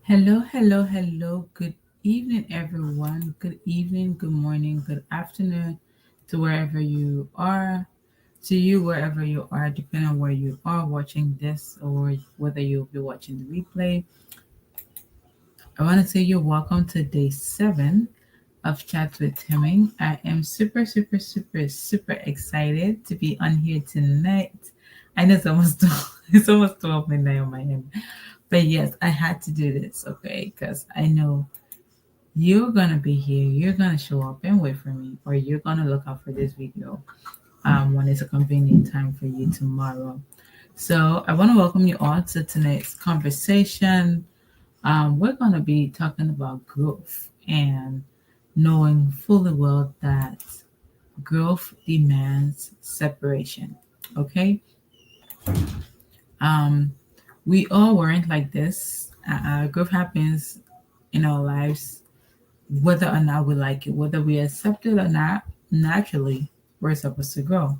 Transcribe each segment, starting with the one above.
Hello, hello, hello. Good evening, everyone. Good evening, good morning, good afternoon to wherever you are, to you, wherever you are, depending on where you are watching this or whether you'll be watching the replay. I want to say you're welcome to day 7 of Chat with Themmy. I am super, super, super, super excited to be on here tonight. I know it's almost 12, it's almost 12 midnight on my end. But yes, I had to do this, okay? Because I know you're gonna be here, you're gonna show up and wait for me, or you're gonna look out for this video when it's a convenient time for you tomorrow. So I want to welcome you all to tonight's conversation. We're gonna be talking about growth and knowing fully well that growth demands separation. Okay, um, we all weren't like this. Growth happens in our lives whether or not we like it, whether we accept it or not, naturally, we're supposed to grow.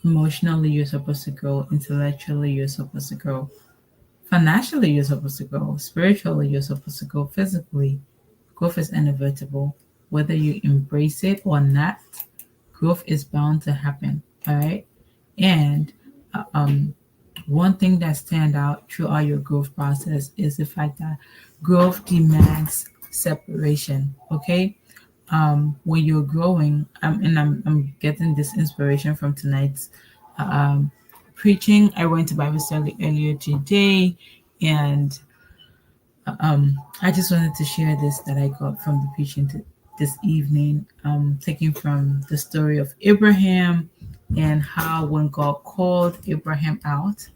Emotionally, you're supposed to grow. Intellectually, you're supposed to grow. Financially, you're supposed to grow. Spiritually, you're supposed to grow. Physically, growth is inevitable. Whether you embrace it or not, growth is bound to happen. All right. And uh, um, one thing that stand out throughout your growth process is the fact that growth demands separation. Okay, when you're growing, and I'm getting this inspiration from tonight's um, preaching. I went to Bible study earlier today, and I just wanted to share this that I got from the preaching this evening, taken from the story of Abraham and how when God called Abraham out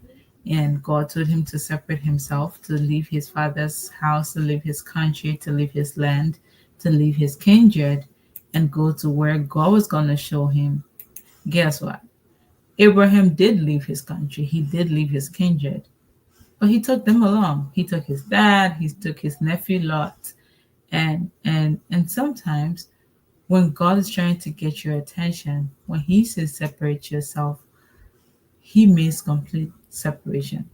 and God told him to separate himself, to leave his father's house, to leave his country, to leave his land, to leave his kindred, and go to where God was going to show him. Guess what? Abraham did leave his country, he did leave his kindred, but he took them along. He took his dad, he took his nephew Lot, and sometimes when God is trying to get your attention, when He says separate yourself, He means complete separation.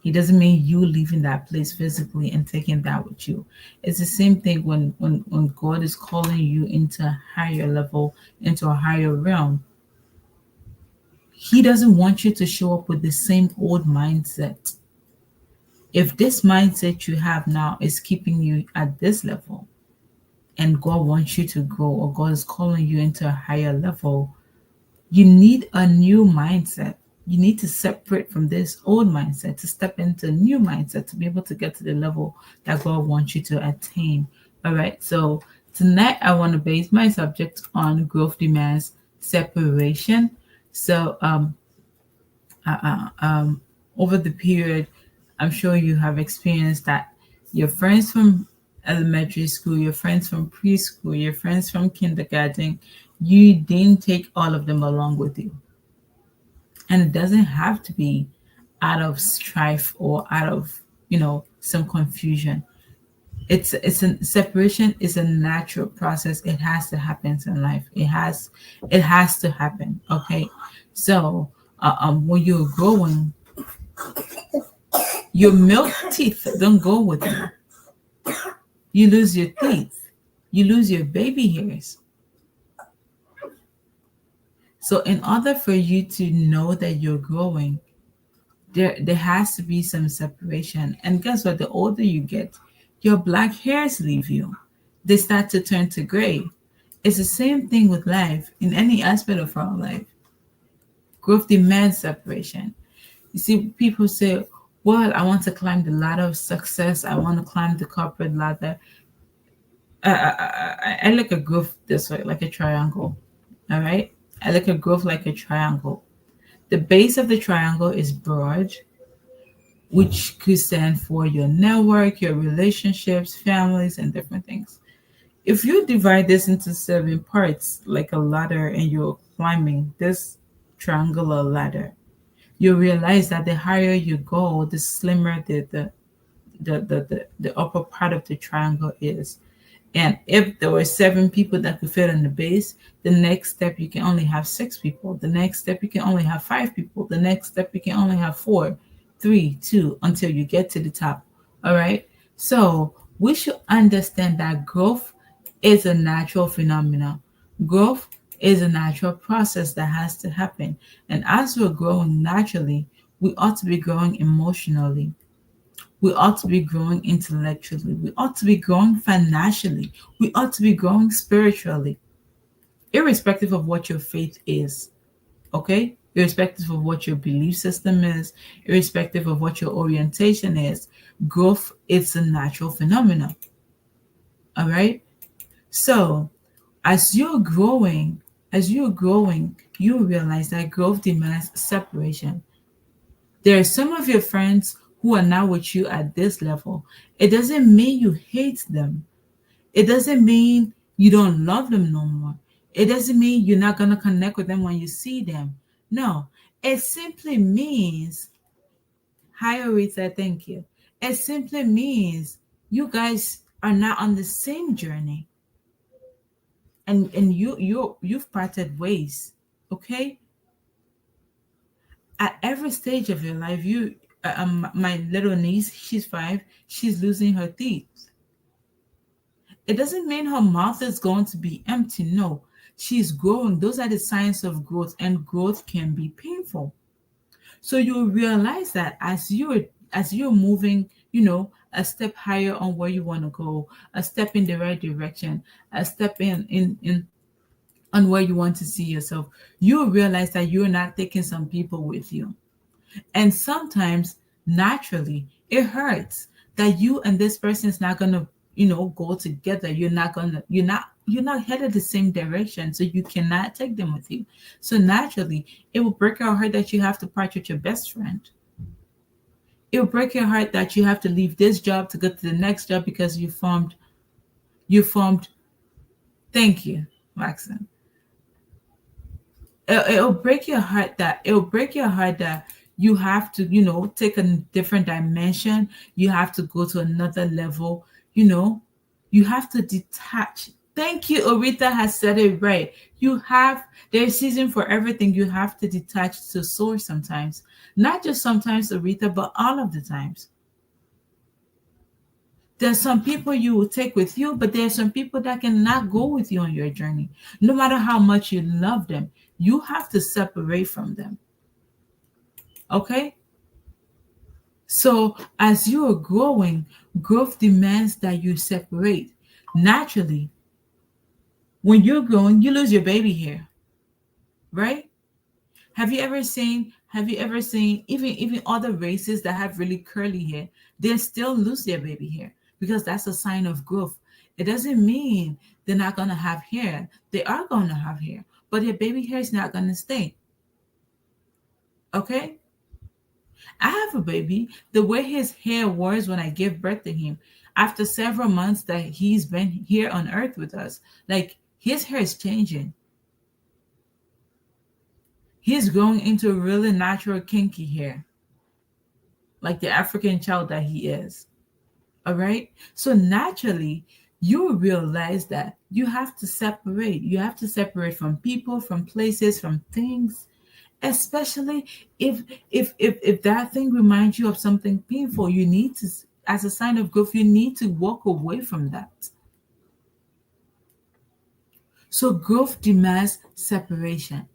He doesn't mean you leaving that place physically and taking that with you. It's the same thing when God is calling you into a higher level, into a higher realm. He doesn't want you to show up with the same old mindset. If this mindset you have now is keeping you at this level, and God wants you to grow, or God is calling you into a higher level, you need a new mindset. You need to separate from this old mindset to step into a new mindset to be able to get to the level that God wants you to attain. All right. So tonight I want to base my subject on growth demands separation. So uh, uh, um, over the period, I'm sure you have experienced that your friends from elementary school, your friends from preschool, your friends from kindergarten, you didn't take all of them along with you. And it doesn't have to be out of strife or out of, some confusion. It's a separation is a natural process. It has to happen in life. It has to happen. Okay. So when you're growing, your milk teeth don't go with you. You lose your teeth. You lose your baby hairs. So in order for you to know that you're growing, there has to be some separation. And guess what? The older you get, your black hairs leave you. They start to turn to gray. It's the same thing with life in any aspect of our life. Growth demands separation. You see, people say, well, I want to climb the ladder of success. I want to climb the corporate ladder. I look at growth this way, like a triangle. All right. I look at growth like a triangle. The base of the triangle is broad, which could stand for your network, your relationships, families, and different things. If you divide this into 7 parts, like a ladder, and you're climbing this triangular ladder, you realize that the higher you go, the slimmer the upper part of the triangle is. And if there were 7 people that could fit on the base, the next step you can only have 6 people. The next step you can only have 5 people. The next step you can only have four, three, two, until you get to the top. All right. So we should understand that growth is a natural phenomenon. Growth is a natural process that has to happen. And as we're growing naturally, we ought to be growing emotionally. We ought to be growing intellectually. We ought to be growing financially. We ought to be growing spiritually, irrespective of what your faith is. Okay? Irrespective of what your belief system is, irrespective of what your orientation is, growth is a natural phenomenon. All right? So, as you're growing, you realize that growth demands separation. There are some of your friends who are now with you at this level. It doesn't mean you hate them. It doesn't mean you don't love them no more. It doesn't mean you're not going to connect with them when you see them. No, it simply means, hi, Aretha, thank you. It simply means you guys are not on the same journey, and you've parted ways. Okay, at every stage of your life, my little niece, she's 5, she's losing her teeth. It doesn't mean her mouth is going to be empty. No, she's growing. Those are the signs of growth, and growth can be painful. So you realize that as you're moving, a step higher on where you want to go, a step in the right direction, a step in on where you want to see yourself, you realize that you're not taking some people with you. And sometimes naturally it hurts that you and this person is not gonna, go together. You're not headed the same direction, so you cannot take them with you. So naturally, it will break your heart that you have to part with your best friend. It will break your heart that you have to leave this job to go to the next job because you formed thank you, Maxon. It'll break your heart that you have to, take a different dimension. You have to go to another level. you know you have to detach. Thank you, Orita has said it right. There's season for everything. You have to detach to source sometimes. Not just sometimes, Orita, but all of the times. There's some people you will take with you, but there's some people that cannot go with you on your journey. No matter how much you love them, you have to separate from them. Okay? So as you are growing, growth demands that you separate. Naturally, when you're growing, you lose your baby hair, right? Have you ever seen even other races that have really curly hair, they still lose their baby hair because that's a sign of growth. It doesn't mean they're not gonna have hair. They are gonna have hair, but their baby hair is not gonna stay. Okay? I have a baby. The way his hair was when I gave birth to him, after several months that he's been here on earth with us, like his hair is changing. He's growing into a really natural kinky hair, like the African child that he is. All right. So naturally, you realize that you have to separate. You have to separate from people, from places, from things, especially if that thing reminds you of something painful. You need to, as a sign of growth, you need to walk away from that. So growth demands separation.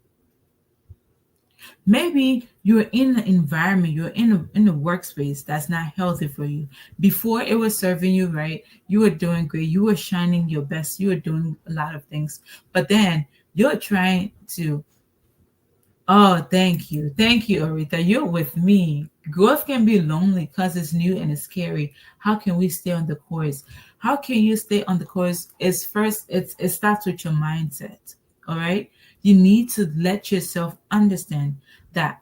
Maybe you're in an environment, you're in a workspace that's not healthy for you. Before it was serving you right, you were doing great, you were shining your best, you were doing a lot of things, but then you're trying to. Oh, thank you. Thank you, Arita. You're with me. Growth can be lonely because it's new and it's scary. How can we stay on the course? How can you stay on the course? It starts with your mindset. All right. You need to let yourself understand that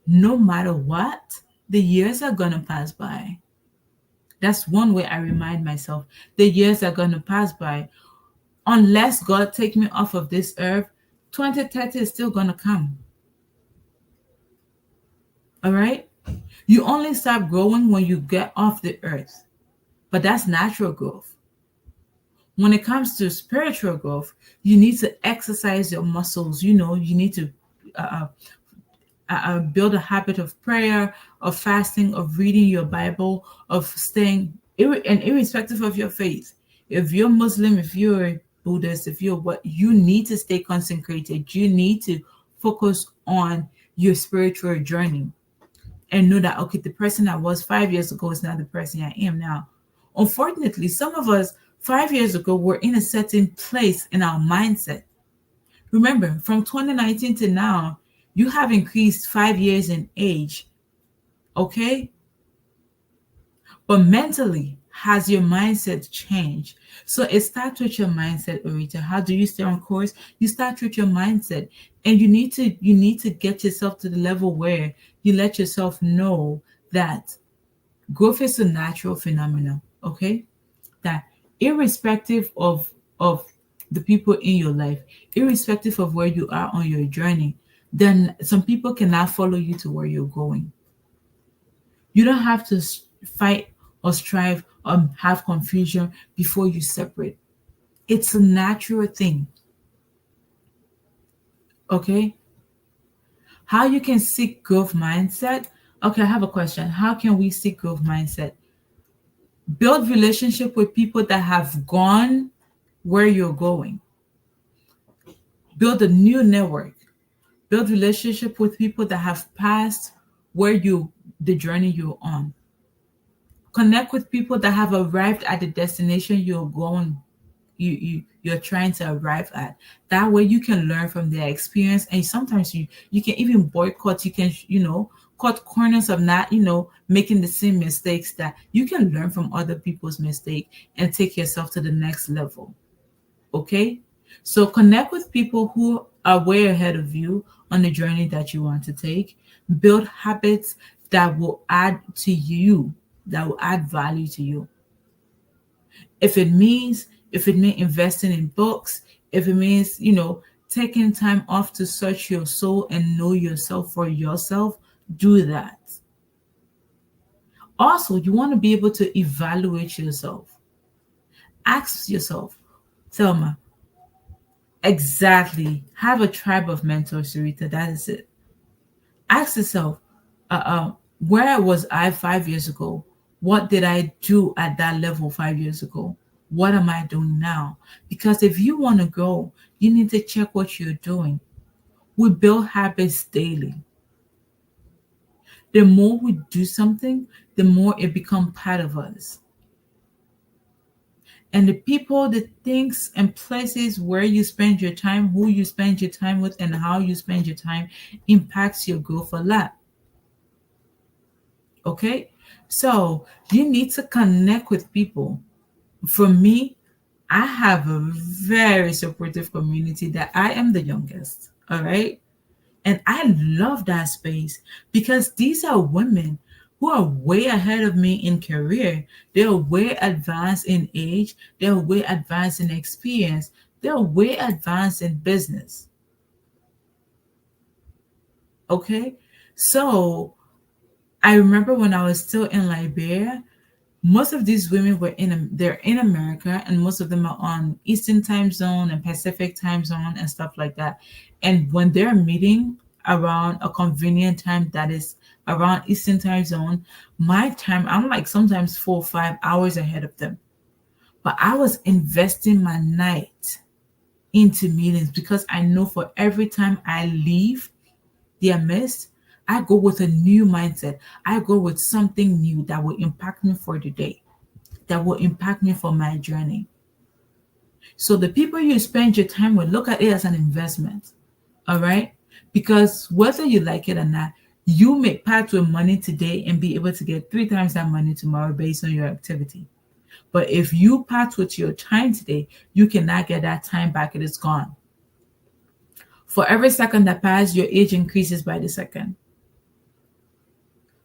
no matter what, the years are gonna pass by. That's one way I remind myself. The years are gonna pass by. Unless God take me off of this earth, 2030 is still gonna come. All right. You only stop growing when you get off the earth, but that's natural growth. When it comes to spiritual growth, you need to exercise your muscles. You need to uh, build a habit of prayer, of fasting, of reading your Bible, of staying, and irrespective of your faith. If you're Muslim, if you're Buddhist, if you're what, you need to stay consecrated. You need to focus on your spiritual journey and know that, okay, the person I was 5 years ago is not the person I am now. Unfortunately, some of us 5 years ago were in a certain place in our mindset. Remember, from 2019 to now, you have increased 5 years in age, okay? But mentally, has your mindset changed? So it starts with your mindset, Orita. How do you stay on course? You start with your mindset, and you need to get yourself to the level where you let yourself know that growth is a natural phenomenon. Okay, that irrespective of the people in your life, irrespective of where you are on your journey, then some people cannot follow you to where you're going. You don't have to fight or strive or have confusion before you separate. It's a natural thing. Okay. How you can seek growth mindset? Okay, I have a question. How can we seek growth mindset? Build relationship with people that have gone where you're going. Build a new network. Build relationship with people that have passed where you the journey you're on. Connect with people that have arrived at the destination you're going, you're trying to arrive at. That way you can learn from their experience, and sometimes you can even boycott. You can cut corners of not making the same mistakes, that you can learn from other people's mistake and take yourself to the next level. Okay, so connect with people who are way ahead of you on the journey that you want to take. Build habits that will add to you, that will add value to you. If it means investing in books, if it means taking time off to search your soul and know yourself for yourself, do that. Also, you want to be able to evaluate yourself. Ask yourself, Thelma, exactly, have a tribe of mentors, Sarita. That is it. Ask yourself, where was I 5 years ago? What did I do at that level 5 years ago? What am I doing now? Because if you want to grow, you need to check what you're doing. We build habits daily. The more we do something, the more it becomes part of us. And the people, the things, and places where you spend your time, who you spend your time with, and how you spend your time impacts your growth a lot. Okay? So you need to connect with people. For me, I have a very supportive community that I am the youngest. All right. And I love that space because these are women who are way ahead of me in career. They're way advanced in age. They're way advanced in experience. They're way advanced in business. Okay. So I remember when I was still in Liberia, most of these women they're in America, and most of them are on Eastern time zone and Pacific time zone and stuff like that. And when they're meeting around a convenient time that is around Eastern time zone, my time, I'm like sometimes 4 or 5 hours ahead of them. But I was investing my night into meetings because I know for every time I leave their midst, I go with a new mindset. I go with something new that will impact me for the day, that will impact me for my journey. So the people you spend your time with, look at it as an investment. All right? Because whether you like it or not, you may part with money today and be able to get 3 times that money tomorrow based on your activity. But if you part with your time today, you cannot get that time back. It is gone. For every second that passes, your age increases by the second.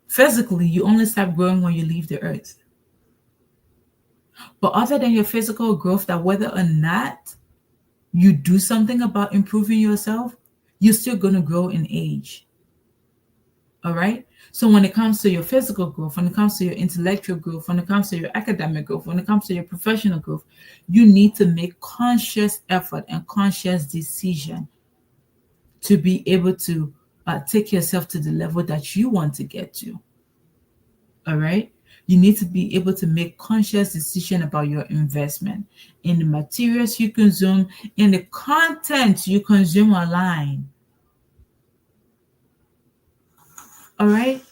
Physically, you only stop growing when you leave the earth. But other than your physical growth, that whether or not you do something about improving yourself, you're still going to grow in age. All right? So when it comes to your physical growth, when it comes to your intellectual growth, when it comes to your academic growth, when it comes to your professional growth, you need to make conscious effort and conscious decision to be able to take yourself to the level that you want to get to. All right. You need to be able to make conscious decision about your investment in the materials you consume, in the content you consume online. All right.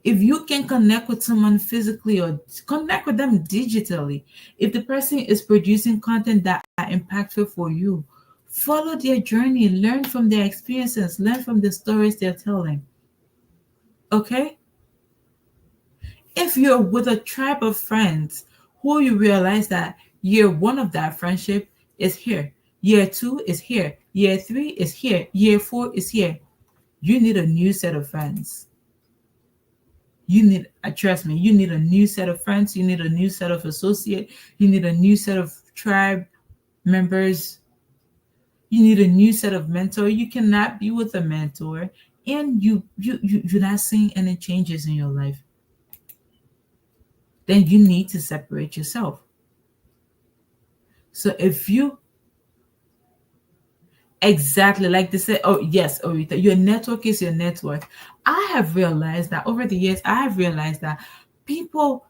If you can connect with someone physically or connect with them digitally, if the person is producing content that are impactful for you, follow their journey, learn from their experiences, learn from the stories they're telling. Okay? If you're with a tribe of friends who you realize that year one of that friendship is here, year two is here, year three is here, year four is here, you need a new set of friends. You need, trust me, you need a new set of friends, you need a new set of associate, you need a new set of tribe members, you need a new set of mentor. You cannot be with a mentor and you're not seeing any changes in your life. Then you need to separate yourself. So if you exactly like they say, oh yes, Orita, your network is your network. I have realized that over the years, I have realized that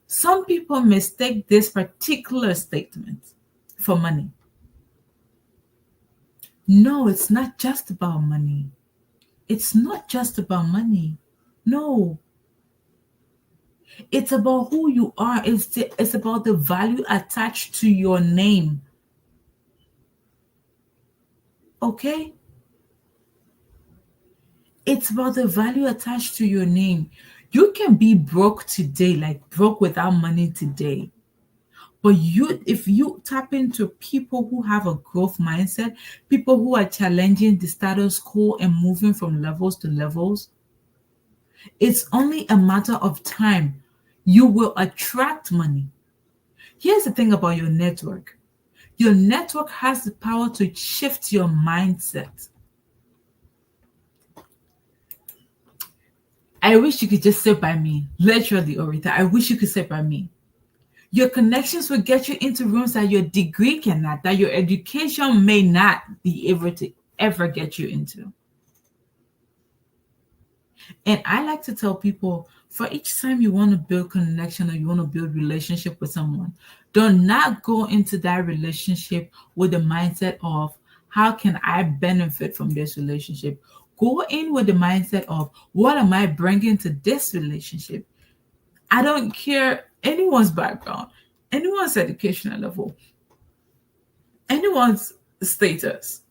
some people mistake this particular statement for money. No, it's not just about money. It's not just about money. No, it's about who you are. It's about the value attached to your name. Okay? It's about the value attached to your name. You can be broke today, like broke without money today. But if you tap into people who have a growth mindset, people who are challenging the status quo and moving from levels to levels, it's only a matter of time. You will attract money. Here's the thing about your network. Your network has the power to shift your mindset. I wish you could just sit by me. Literally, Orita, I wish you could sit by me. Your connections will get you into rooms that your degree cannot, that your education may not be able to ever get you into. And I like to tell people, for each time you want to build connection or you want to build relationship with someone, do not go into that relationship with the mindset of how can I benefit from this relationship? Go in with the mindset of what am I bringing to this relationship? I don't care anyone's background, anyone's educational level, anyone's status,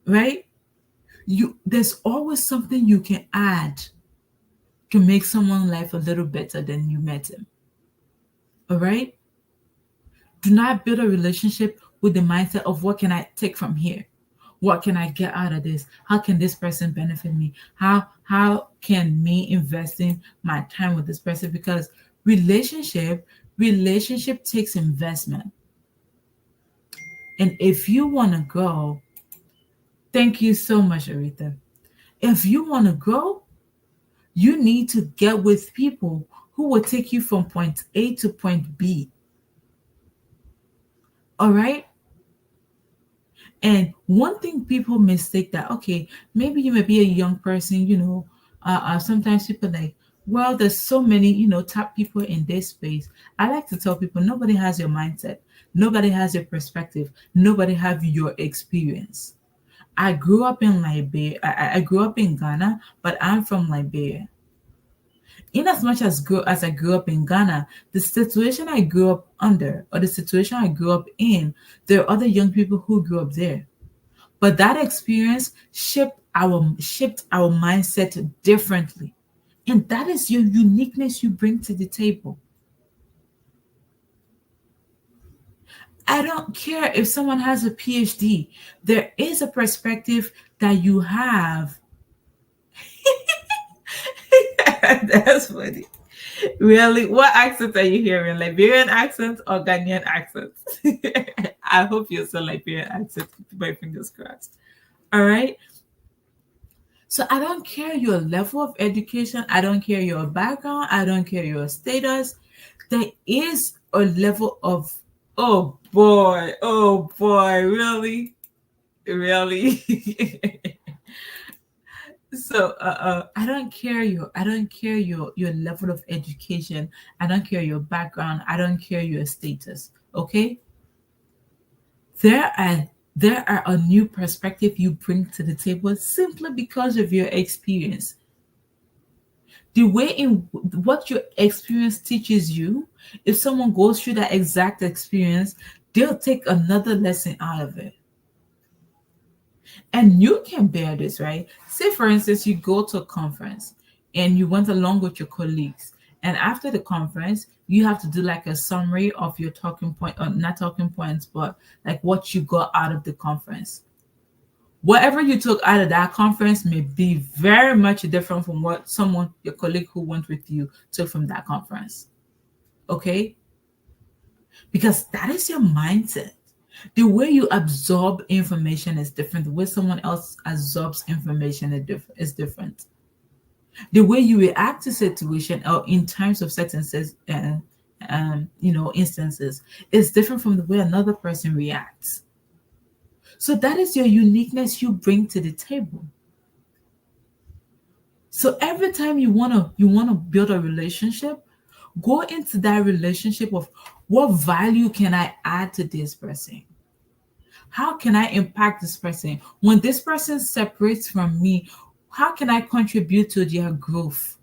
right? There's always something you can add to make someone's life a little better than you met him. All right? Do not build a relationship with the mindset of what can I take from here? What can I get out of this? How can this person benefit me? How can me investing my time with this person? Because relationship takes investment. And if you want to grow, thank you so much, Aretha. If you want to grow, you need to get with people who will take you from point A to point B. All right? And one thing people mistake that, okay, maybe you may be a young person, sometimes people like, well, there's so many, top people in this space. I like to tell people nobody has your mindset. Nobody has your perspective. Nobody have your experience. I grew up in Liberia. I grew up in Ghana, but I'm from Liberia. In as much as I grew up in Ghana, the situation I grew up under or the situation I grew up in, there are other young people who grew up there. But that experience shaped our mindset differently. And that is your uniqueness you bring to the table. I don't care if someone has a PhD. There is a perspective that you have. That's funny. Really? What accent are you hearing? Liberian accent or Ghanaian accent? I hope you're still Liberian accent. Keep my fingers crossed. All right. So I don't care your level of education. I don't care your background. I don't care your status. There is a level of, oh boy, really? Really? So I don't care your level of education. I don't care your background. I don't care your status. Okay? There are there are a new perspective you bring to the table simply because of your experience. The way in what your experience teaches you, if someone goes through that exact experience, they'll take another lesson out of it. And you can bear this, right? Say, for instance, you go to a conference and you went along with your colleagues. And after the conference, you have to do like a summary of your talking point, or not talking points, but like what you got out of the conference. Whatever you took out of that conference may be very much different from what someone, your colleague who went with you, took from that conference. Okay? Because that is your mindset. The way you absorb information is different. The way someone else absorbs information is different. The way you react to situation or in terms of sentences, instances, is different from the way another person reacts. So that is your uniqueness you bring to the table. So every time you wanna build a relationship, go into that relationship of what value can I add to this person? How can I impact this person? When this person separates from me, how can I contribute to their growth?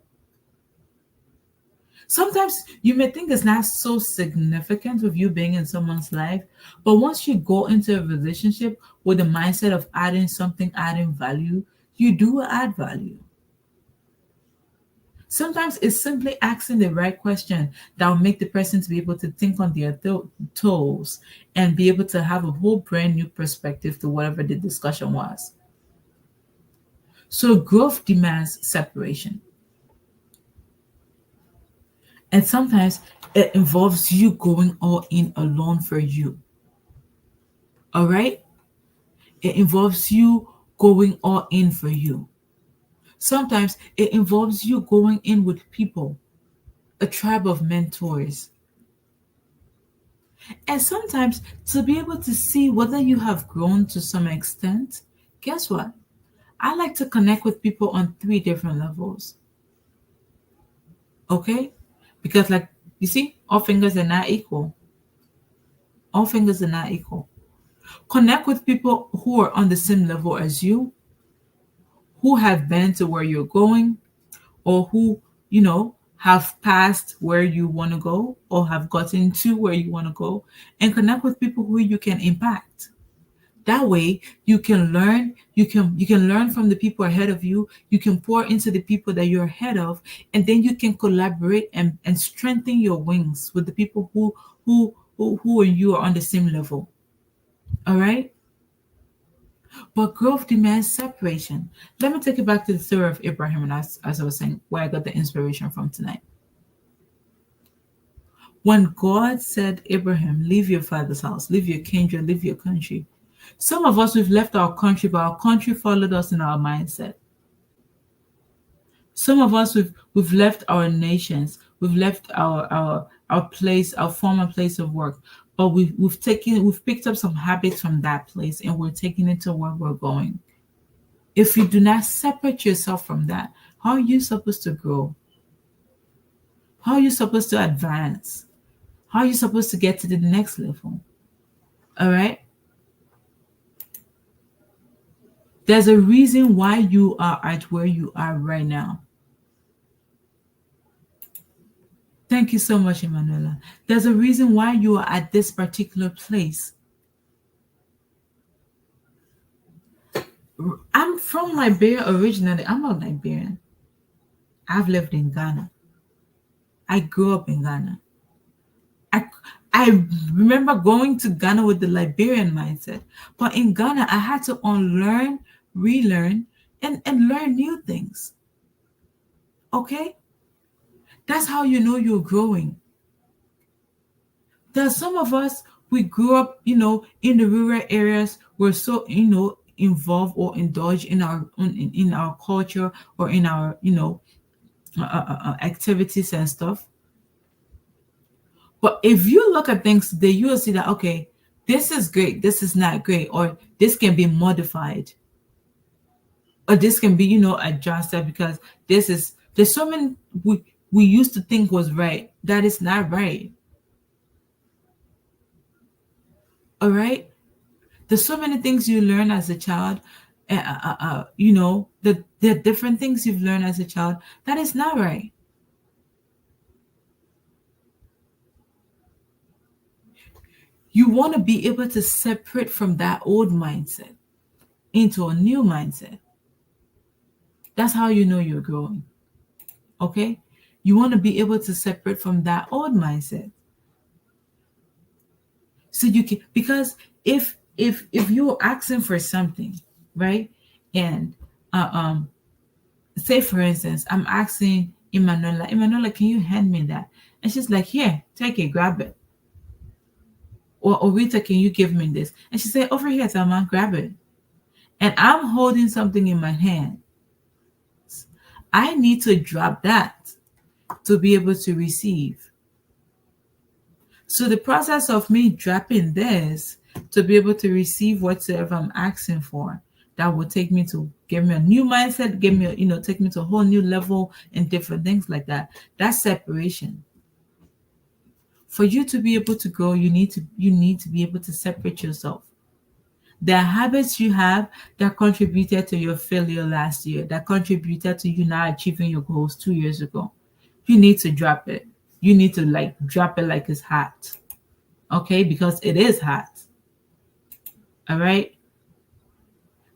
Sometimes you may think it's not so significant with you being in someone's life, but once you go into a relationship with the mindset of adding something, adding value, you do add value. Sometimes it's simply asking the right question that will make the person to be able to think on their toes and be able to have a whole brand new perspective to whatever the discussion was. So growth demands separation. And sometimes it involves you going all in alone for you. All right? It involves you going all in for you. Sometimes it involves you going in with people, a tribe of mentors. And sometimes to be able to see whether you have grown to some extent, guess what? I like to connect with people on three different levels. Okay? Because, like, you see, all fingers are not equal. All fingers are not equal. Connect with people who are on the same level as you, who have been to where you're going, or who, have passed where you want to go or have gotten to where you want to go, and connect with people who you can impact. That way you can learn, you can learn from the people ahead of you, you can pour into the people that you're ahead of, and then you can collaborate and strengthen your wings with the people who and you are on the same level. All right? But growth demands separation. Let me take you back to the story of Abraham, and as I was saying, where I got the inspiration from tonight. When God said, Abraham, leave your father's house, leave your kindred, leave your country. Some of us, we've left our country, but our country followed us in our mindset. Some of us, we've left our nations, we've left our place, our former place of work, but we've picked up some habits from that place and we're taking it to where we're going. If you do not separate yourself from that, how are you supposed to grow? How are you supposed to advance? How are you supposed to get to the next level? All right? There's a reason why you are at where you are right now. Thank you so much, Emanuela. There's a reason why you are at this particular place. I'm from Liberia originally. I'm a Liberian. I've lived in Ghana. I grew up in Ghana. I, I remember going to Ghana with the Liberian mindset. But in Ghana, I had to unlearn, relearn, and learn new things. Okay? That's how you know you're growing. There's some of us, we grew up, in the rural areas. We're so, involved or indulge in our culture or in our, activities and stuff. But if you look at things today, you will see that, okay, this is great, this is not great, or this can be modified. or this can be, adjusted, because there's so many we used to think was right that is not right. All right. There's so many things you learn as a child, the different things you've learned as a child that is not right. You want to be able to separate from that old mindset into a new mindset. That's how you know you're growing. Okay? You want to be able to separate from that old mindset. So you can, because if you're asking for something, right? And say for instance, I'm asking Emanuela, can you hand me that? And she's like, here, take it, grab it. Or Rita, can you give me this? And she said, over here, Thelma, grab it. And I'm holding something in my hand. I need to drop that to be able to receive. So the process of me dropping this to be able to receive whatsoever I'm asking for, that will take me to give me a new mindset, give me, take me to a whole new level and different things like that. That's separation. For you to be able to grow, you need to be able to separate yourself. There are habits you have that contributed to your failure last year, that contributed to you not achieving your goals 2 years ago. You need to drop it. You need to drop it like it's hot. Okay? Because it is hot. All right?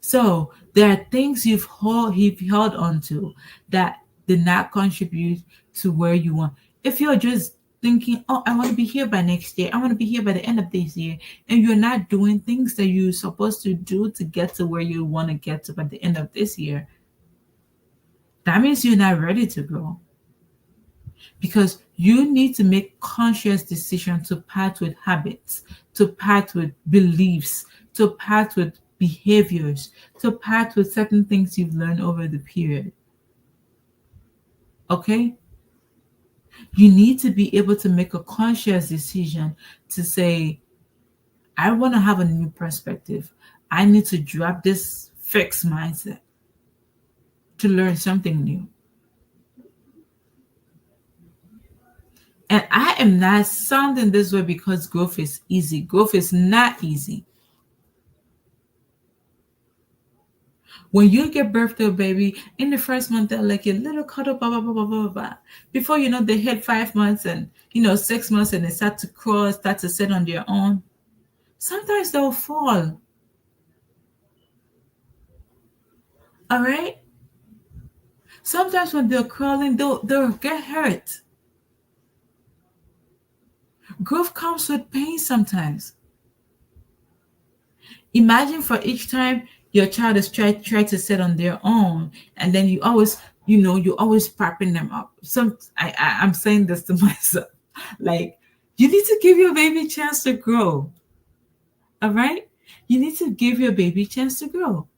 So there are things you've held on to that did not contribute to where you want. If you're just thinking, oh, I want to be here by next year, I want to be here by the end of this year, and you're not doing things that you're supposed to do to get to where you want to get to by the end of this year, that means you're not ready to grow. Because you need to make conscious decisions to part with habits, to part with beliefs, to part with behaviors, to part with certain things you've learned over the period. Okay? You need to be able to make a conscious decision to say, I want to have a new perspective. I need to drop this fixed mindset to learn something new. And I am not sounding this way because growth is easy. Growth is not easy. When you give birth to a baby, in the first month, they're like a little cuddle, blah, blah, blah, blah, blah, blah. Before you know, they hit 5 months and, 6 months, and they start to crawl, start to sit on their own. Sometimes they'll fall. All right? Sometimes when they're crawling, they'll get hurt. Growth comes with pain sometimes. Imagine for each time your child is try to sit on their own, and then you always propping them up. I'm saying this to myself, like, you need to give your baby a chance to grow. All right, you need to give your baby a chance to grow,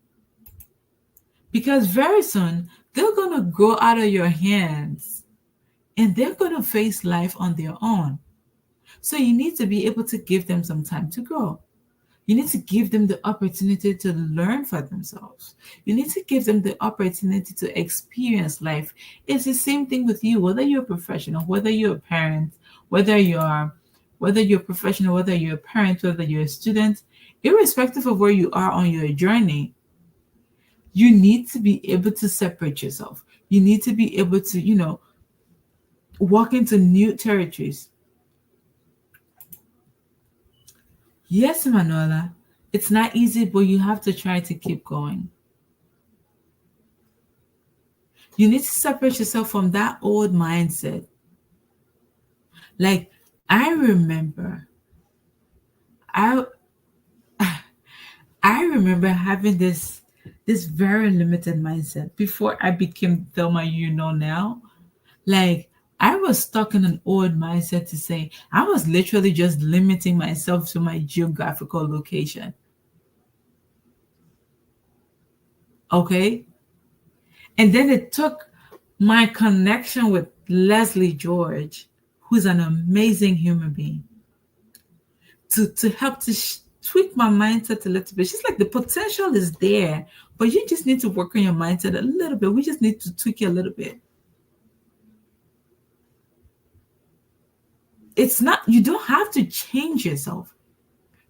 because very soon they're gonna grow out of your hands, and they're gonna face life on their own. So you need to be able to give them some time to grow. You need to give them the opportunity to learn for themselves. You need to give them the opportunity to experience life. It's the same thing with you, whether you're a professional, whether you're a parent, whether you're a professional, whether you're a parent, whether you're a student, irrespective of where you are on your journey, you need to be able to separate yourself. You need to be able to, walk into new territories. Yes, Manuela, it's not easy, but you have to try to keep going. You need to separate yourself from that old mindset. Like, I remember, I I remember having this very limited mindset before I became Thelma now. Like, I was stuck in an old mindset to say I was literally just limiting myself to my geographical location. Okay? And then it took my connection with Leslie George, who's an amazing human being, to help tweak my mindset a little bit. She's like, the potential is there, but you just need to work on your mindset a little bit. We just need to tweak it a little bit. It's not, you don't have to change yourself.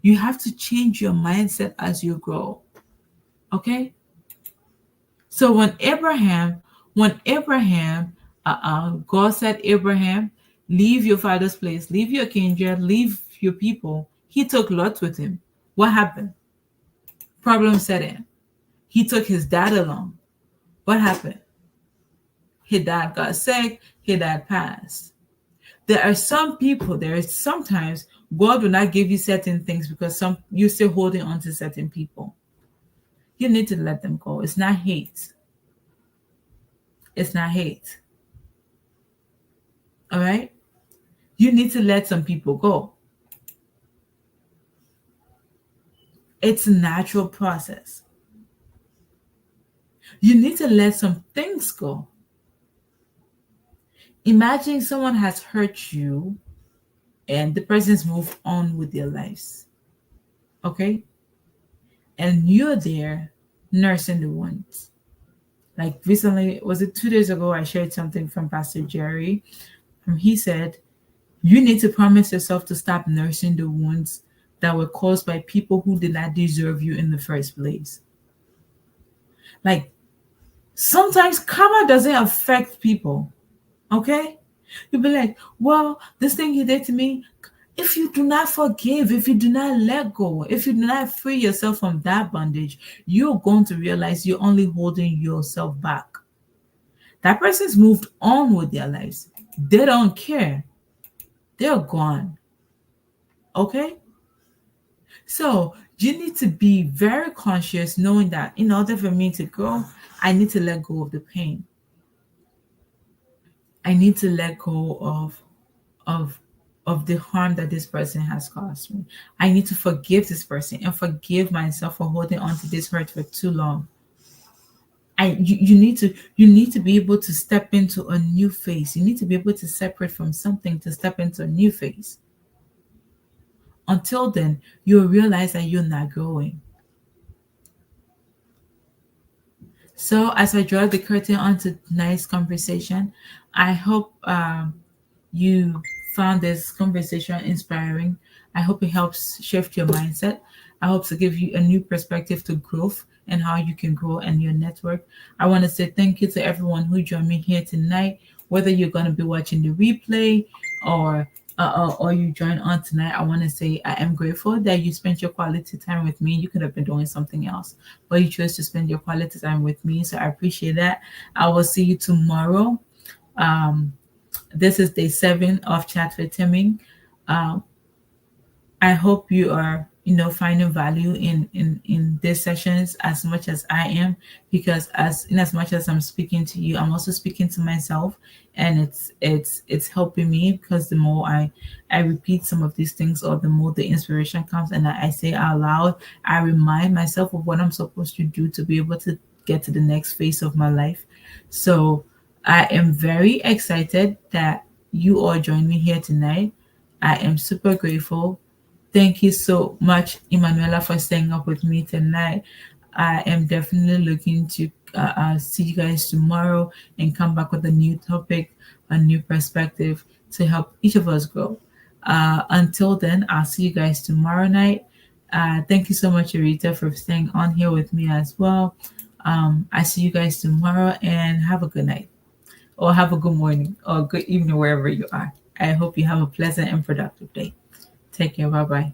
You have to change your mindset as you grow. Okay? So when Abraham, God said, Abraham, leave your father's place, leave your kindred, leave your people. He took Lot with him. What happened? Problem set in. He took his dad along. What happened? His dad got sick. His dad passed. There are some people. There is sometimes God will not give you certain things because you're still holding on to certain people. You need to let them go. It's not hate. It's not hate. All right? You need to let some people go. It's a natural process. You need to let some things go. Imagine someone has hurt you and the person's moved on with their lives. Okay? And you're there nursing the wounds. Like recently, was it 2 days ago? I shared something from Pastor Jerry. He said, you need to promise yourself to stop nursing the wounds that were caused by people who did not deserve you in the first place. Like, sometimes karma doesn't affect people. Okay? You'll be like, well, this thing he did to me. If you do not forgive, if you do not let go, if you do not free yourself from that bondage, you're going to realize you're only holding yourself back. That person's moved on with their lives. They don't care. They're gone. Okay? So you need to be very conscious, knowing that in order for me to grow, I need to let go of the pain. I need to let go of the harm that this person has caused me. I need to forgive this person and forgive myself for holding on to this hurt for too long. You need to be able to step into a new phase. You need to be able to separate from something to step into a new phase. Until then, you'll realize that you're not growing. So as I draw the curtain onto tonight's conversation, I hope you found this conversation inspiring. I hope it helps shift your mindset. I hope to give you a new perspective to growth and how you can grow in your network. I want to say thank you to everyone who joined me here tonight, whether you're going to be watching the replay or you join on tonight. I want to say I am grateful that you spent your quality time with me. You could have been doing something else, but you chose to spend your quality time with me. So I appreciate that. I will see you tomorrow. This is day 7 of Chat with Themmy. I hope you are, finding value in these sessions as much as I am, because as much as I'm speaking to you, I'm also speaking to myself, and it's helping me, because the more I repeat some of these things, or the more the inspiration comes and I say out loud, I remind myself of what I'm supposed to do to be able to get to the next phase of my life. So I am very excited that you all joined me here tonight. I am super grateful. Thank you so much, Emanuela, for staying up with me tonight. I am definitely looking to see you guys tomorrow and come back with a new topic, a new perspective to help each of us grow. Until then, I'll see you guys tomorrow night. Thank you so much, Arita, for staying on here with me as well. I see you guys tomorrow, and have a good night, or have a good morning, or good evening, wherever you are. I hope you have a pleasant and productive day. Take care. Bye bye.